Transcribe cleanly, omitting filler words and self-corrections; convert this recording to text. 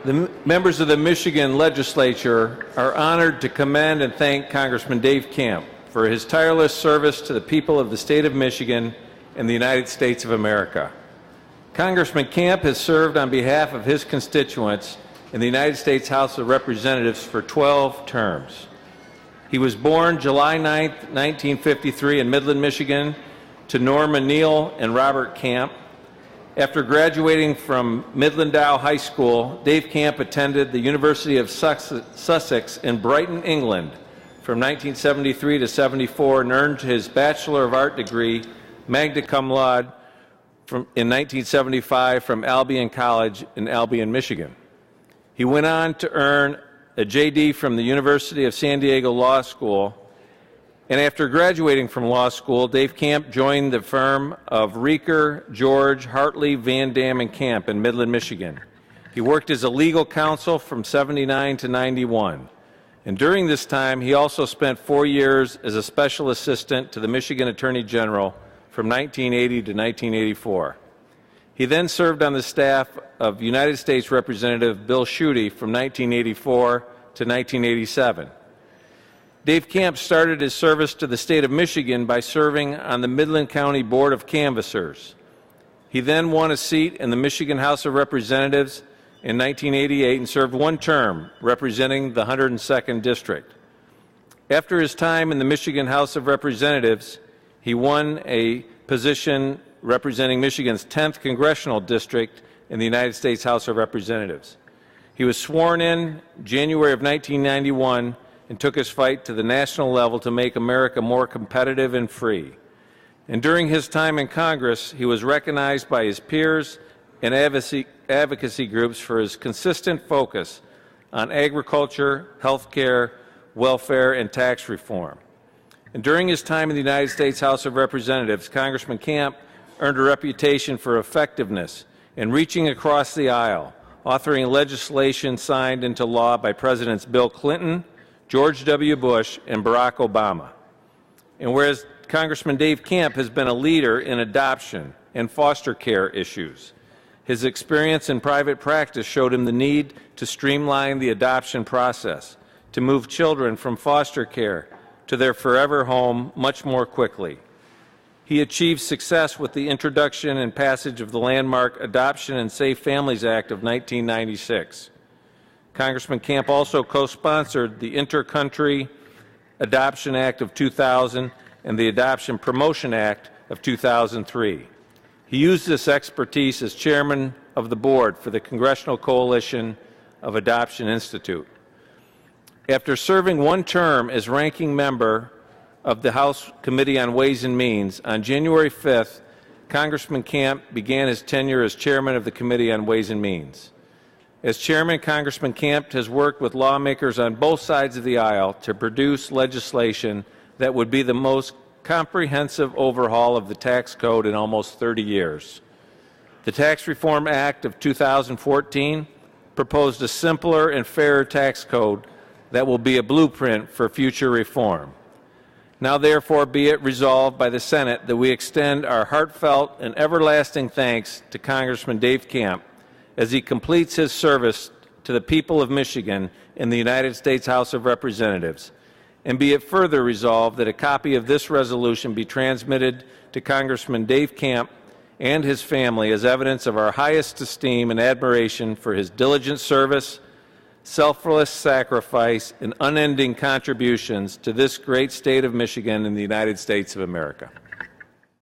The members of the Michigan legislature are honored to commend and thank Congressman Dave Camp for his tireless service to the people of the state of Michigan and the United States of America. Congressman Camp has served on behalf of his constituents in the United States House of Representatives for 12 terms. He was born July 9, 1953 in Midland, Michigan, to Norma Neal and Robert Camp. After graduating from Midlandow High School, Dave Camp attended the University of Sussex in Brighton, England from 1973 to 74 and earned his Bachelor of Art degree, magna cum laude, in 1975 from Albion College in Albion, Michigan. He went on to earn a JD from the University of San Diego Law School, and after graduating from law school, Dave Camp joined the firm of Reeker, George, Hartley, Van Dam, and Camp in Midland, Michigan. He worked as a legal counsel from 79 to 91. And during this time, he also spent 4 years as a special assistant to the Michigan Attorney General from 1980 to 1984. He then served on the staff of United States Representative Bill Schuette from 1984 to 1987. Dave Camp started his service to the state of Michigan by serving on the Midland County Board of Canvassers. He then won a seat in the Michigan House of Representatives in 1988 and served one term representing the 102nd District. After his time in the Michigan House of Representatives, he won a position representing Michigan's 10th Congressional District in the United States House of Representatives. He was sworn in January of 1991 and took his fight to the national level to make America more competitive and free. And during his time in Congress, he was recognized by his peers and advocacy groups for his consistent focus on agriculture, health care, welfare, and tax reform. And during his time in the United States House of Representatives, Congressman Camp earned a reputation for effectiveness in reaching across the aisle, authoring legislation signed into law by Presidents Bill Clinton, George W. Bush, and Barack Obama. And whereas Congressman Dave Camp has been a leader in adoption and foster care issues, his experience in private practice showed him the need to streamline the adoption process, to move children from foster care to their forever home much more quickly. He achieved success with the introduction and passage of the landmark Adoption and Safe Families Act of 1996. Congressman Camp also co-sponsored the Inter-Country Adoption Act of 2000 and the Adoption Promotion Act of 2003. He used this expertise as chairman of the board for the Congressional Coalition of Adoption Institute. After serving one term as ranking member of the House Committee on Ways and Means, on January 5th, Congressman Camp began his tenure as chairman of the Committee on Ways and Means. As chairman, Congressman Camp has worked with lawmakers on both sides of the aisle to produce legislation that would be the most comprehensive overhaul of the tax code in almost 30 years. The Tax Reform Act of 2014 proposed a simpler and fairer tax code that will be a blueprint for future reform. Now, therefore, be it resolved by the Senate that we extend our heartfelt and everlasting thanks to Congressman Dave Camp as he completes his service to the people of Michigan in the United States House of Representatives. And be it further resolved that a copy of this resolution be transmitted to Congressman Dave Camp and his family as evidence of our highest esteem and admiration for his diligent service, selfless sacrifice, and unending contributions to this great state of Michigan and the United States of America.